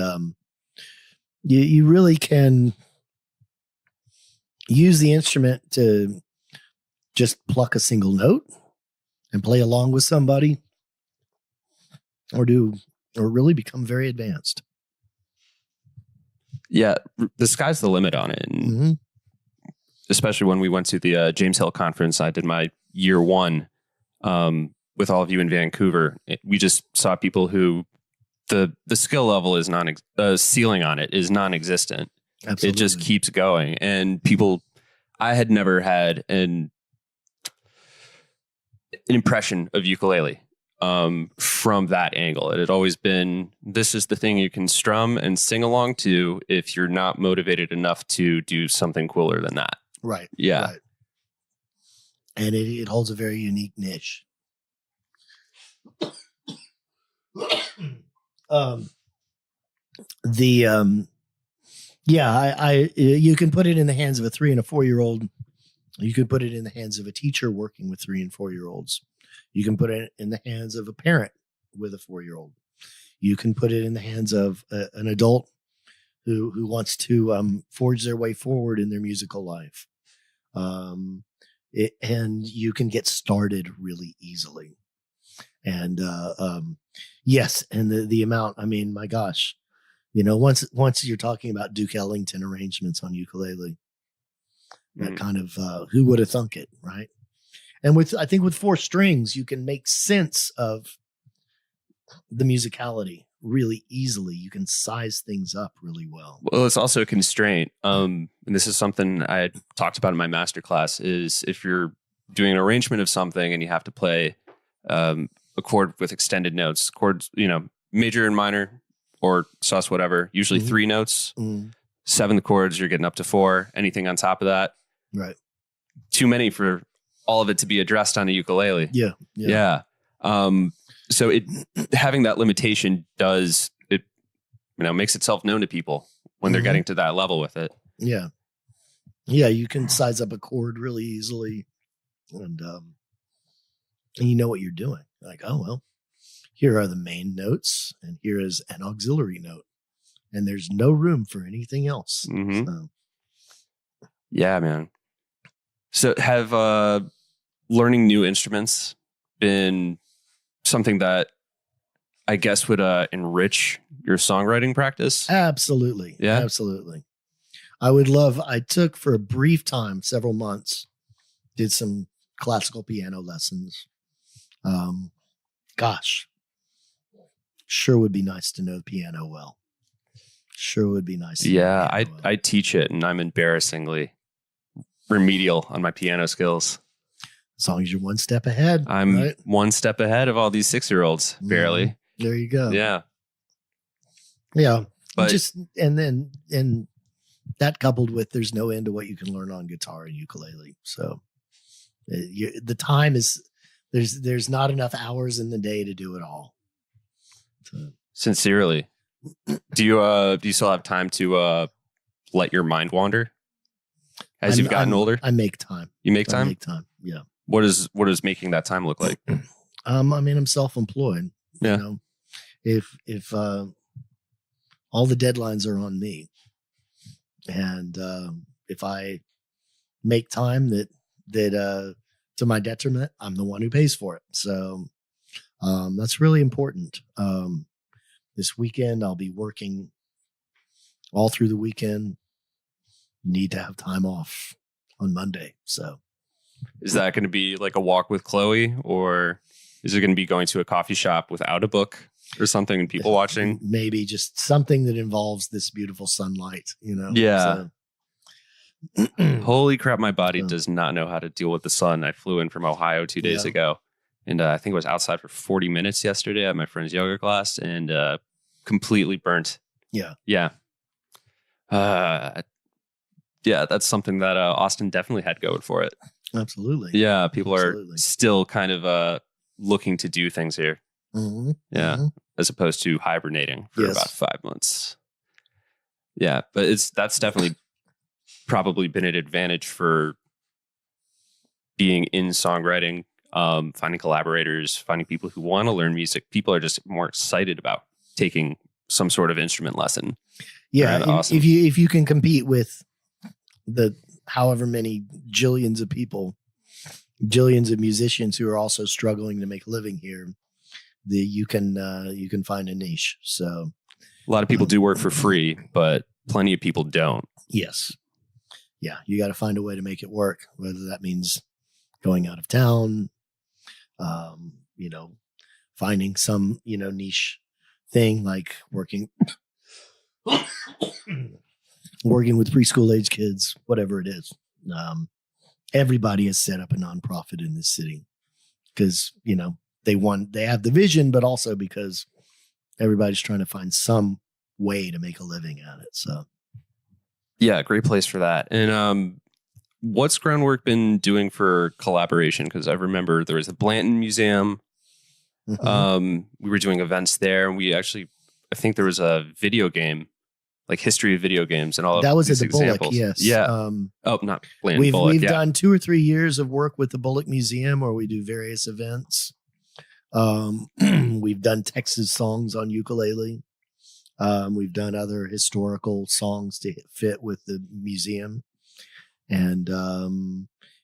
you really can use the instrument to just pluck a single note and play along with somebody, or really become very advanced. Yeah, the sky's the limit on it. And especially when we went to the James Hill conference, I did my year one with all of you in Vancouver. We just saw people who the skill level is ceiling on it is non-existent. Absolutely. It just keeps going. And I had never had an impression of ukulele from that angle. It had always been, this is the thing you can strum and sing along to if you're not motivated enough to do something cooler than that. Right. Yeah. Right. And it holds a very unique niche. You can put it in the hands of a 3 and a 4-year-old. You can put it in the hands of a teacher working with 3 and 4-year-olds. You can put it in the hands of a parent with a 4-year-old. You can put it in the hands of an adult who wants to forge their way forward in their musical life. And you can get started really easily. And yes, and the amount, I mean, my gosh, once you're talking about Duke Ellington arrangements on ukulele, that kind of who would have thunk it, right? And I think with 4 strings, you can make sense of the musicality really easily. You can size things up really well. Well, it's also a constraint. And this is something I had talked about in my masterclass, is if you're doing an arrangement of something and you have to play a chord with extended notes, chords, major and minor or sus, whatever, usually 3 notes, 7 chords, you're getting up to 4, anything on top of that. Right. Too many for all of it to be addressed on a ukulele. Yeah. So having that limitation makes itself known to people when they're getting to that level with it. Yeah. Yeah. You can size up a chord really easily, and you know what you're doing. Like, oh, well, here are the main notes and here is an auxiliary note, and there's no room for anything else. So. Yeah, man. So have learning new instruments been something that I guess would enrich your songwriting practice? Absolutely. Yeah, absolutely. I took for a brief time, several months, did some classical piano lessons. Gosh, sure would be nice to know the piano well. Sure would be nice. I teach it, and I'm embarrassingly remedial on my piano skills. As long as you're one step ahead. I'm right? one step ahead of all these 6-year-olds, barely. Mm-hmm. There you go. Yeah. Yeah. But And that coupled with there's no end to what you can learn on guitar and ukulele. So the time is there's not enough hours in the day to do it all. So. Sincerely, do you still have time to let your mind wander as you've gotten older? I make time. You make time? I make time. Yeah. What does making that time look like? I mean, I'm self-employed. Yeah. You know, if all the deadlines are on me, and if I make time that to my detriment, I'm the one who pays for it. So that's really important. This weekend, I'll be working all through the weekend. Need to have time off on Monday. So is that going to be like a walk with Chloe, or is it going to be going to a coffee shop without a book or something and people watching? Maybe just something that involves this beautiful sunlight, Yeah. So. Holy crap, my body does not know how to deal with the sun. I flew in from Ohio 2 days ago, and I think I was outside for 40 minutes yesterday at my friend's yoga class, and completely burnt. Yeah. Yeah. Yeah, that's something that Austin definitely had going for it. Absolutely. Yeah, people are still kind of looking to do things here. Mm-hmm. Yeah, mm-hmm. As opposed to hibernating for about 5 months. Yeah, but that's definitely probably been an advantage for being in songwriting, finding collaborators, finding people who want to learn music. People are just more excited about taking some sort of instrument lesson. Yeah, awesome. if you can compete with the however many jillions of people, jillions of musicians who are also struggling to make a living here, you can find a niche. So a lot of people do work for free, but plenty of people don't. Yes. Yeah, you got to find a way to make it work, whether that means going out of town, finding some, niche thing like working with preschool age kids, whatever it is. Everybody has set up a nonprofit in this city because, they have the vision, but also because everybody's trying to find some way to make a living at it. So. Yeah, great place for that. And what's Groundwork been doing for collaboration? Because I remember there was the Blanton Museum. Mm-hmm. We were doing events there, and I think there was a video game, like history of video games, and all that of was these at the examples. Bullock, yes. Yeah. Not Blanton. We've Bullock, done 2 or 3 years of work with the Bullock Museum, where we do various events. We've done Texas songs on ukulele. We've done other historical songs to fit with the museum. And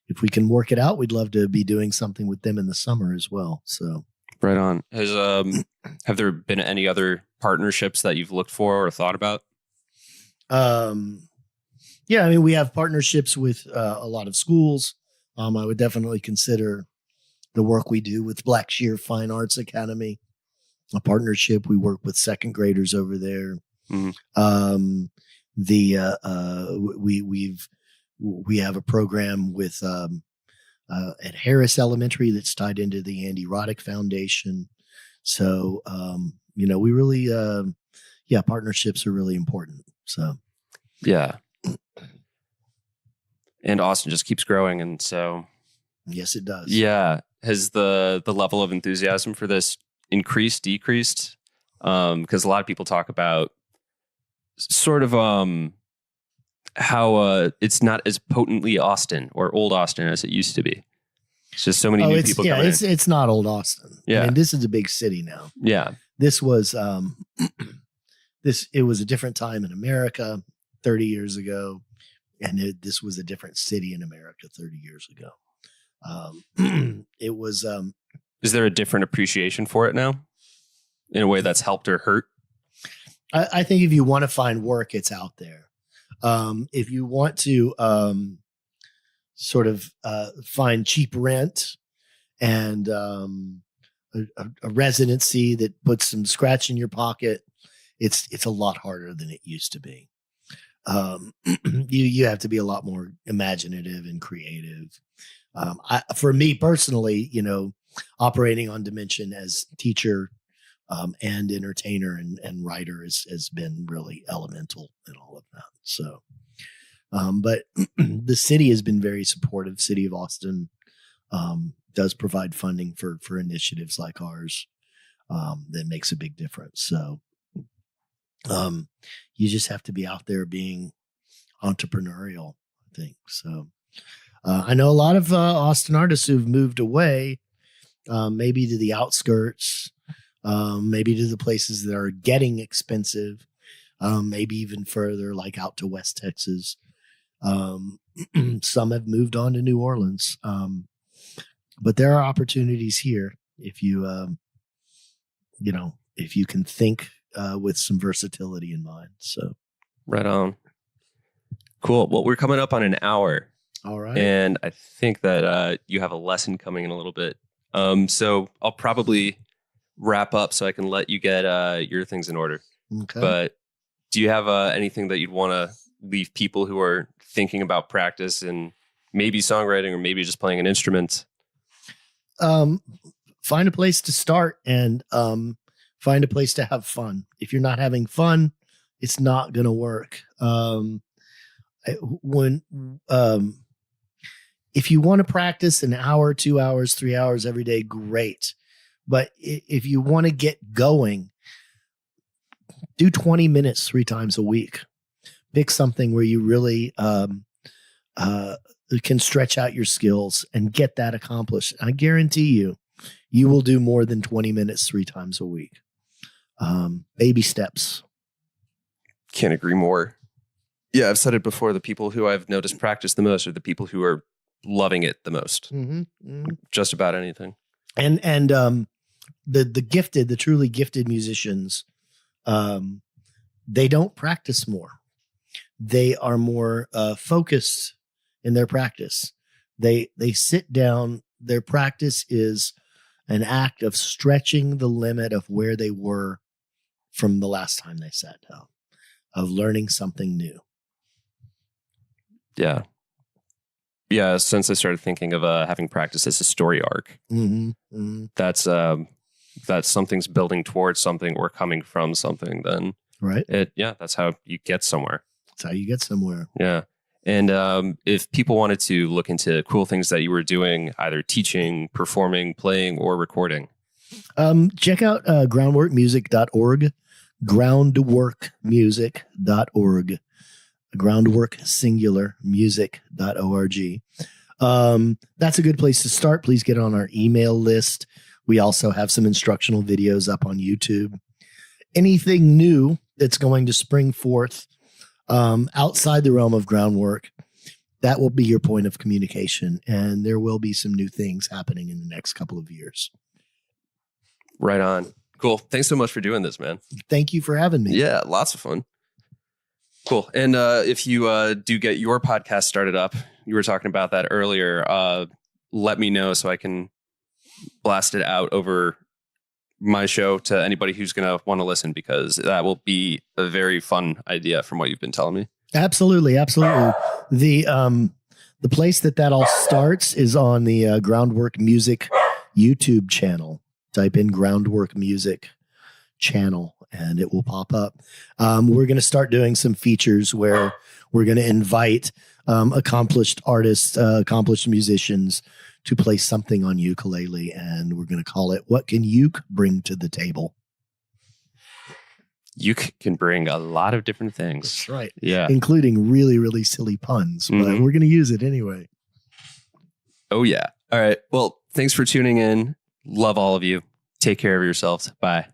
if we can work it out, we'd love to be doing something with them in the summer as well. So right on. Have there been any other partnerships that you've looked for or thought about? Yeah, I mean, we have partnerships with a lot of schools. I would definitely consider the work we do with Blackshear Fine Arts Academy a partnership. We work with second graders over there. Mm-hmm. We have a program with at Harris Elementary that's tied into the Andy Roddick Foundation. So we really partnerships are really important. So yeah. And Austin just keeps growing, and so yes, it does. Yeah. Has the level of enthusiasm for this increased, decreased? Because a lot of people talk about sort of how it's not as potently Austin or old Austin as it used to be. It's just so many new people coming in. It's not old Austin. Yeah. I mean, this is a big city now. Yeah. This was it was a different time in America 30 years ago, and this was a different city in America 30 years ago. It was is there a different appreciation for it now in a way that's helped or hurt? I think if you want to find work, it's out there. If you want to sort of find cheap rent and a residency that puts some scratch in your pocket, it's a lot harder than it used to be. You have to be a lot more imaginative and creative. For me personally, operating on Dimension as teacher and entertainer and writer has been really elemental in all of that. So, but the city has been very supportive. City of Austin does provide funding for initiatives like ours that makes a big difference. So you just have to be out there being entrepreneurial, I think. So I know a lot of Austin artists who've moved away, maybe to the outskirts, maybe to the places that are getting expensive, maybe even further, like out to West Texas. Some have moved on to New Orleans. But there are opportunities here if you, if you can think with some versatility in mind. So, right on. Cool. Well, we're coming up on an hour. All right. And I think that you have a lesson coming in a little bit. So I'll probably wrap up so I can let you get your things in order. Okay. But do you have anything that you'd want to leave people who are thinking about practice and maybe songwriting or maybe just playing an instrument? Find a place to start and find a place to have fun. If you're not having fun, it's not going to work. If you want to practice an hour, 2 hours, 3 hours every day, great. But if you want to get going, do 20 minutes 3 times a week. Pick something where you really can stretch out your skills and get that accomplished. I guarantee you will do more than 20 minutes 3 times a week. Baby steps. Can't agree more. Yeah, I've said it before. The people who I've noticed practice the most are the people who are loving it the most. Mm-hmm, mm-hmm. Just about anything. And the truly gifted musicians, they don't practice more. They are more focused in their practice. They sit down. Their practice is an act of stretching the limit of where they were from the last time they sat down, of learning something new. Yeah. Yeah. Since I started thinking of having practice as a story arc, mm-hmm, mm-hmm. That's something's building towards something or coming from something, then right. That's how you get somewhere. That's how you get somewhere. Yeah. And if people wanted to look into cool things that you were doing, either teaching, performing, playing, or recording, check out groundworkmusic.org, groundworkmusic.org, groundwork singular music.org. That's a good place to start. Please get on our email list. We also have some instructional videos up on YouTube. Anything new that's going to spring forth outside the realm of groundwork, that will be your point of communication. And there will be some new things happening in the next couple of years. Right on. Cool. Thanks so much for doing this, man. Thank you for having me. Yeah, lots of fun. Cool. And if you do get your podcast started up, you were talking about that earlier, let me know so I can blast it out over my show to anybody who's going to want to listen, because that will be a very fun idea from what you've been telling me. Absolutely. Absolutely. The place that all starts is on the Groundwork Music YouTube channel. Type in Groundwork Music channel and it will pop up. We're going to start doing some features where we're going to invite accomplished artists, accomplished musicians to play something on ukulele, and we're going to call it "What Can Uke Bring to the Table?" Uke can bring a lot of different things. That's right. Yeah. Including really, really silly puns, but we're going to use it anyway. Oh, yeah. All right. Well, thanks for tuning in. Love all of you. Take care of yourselves. Bye.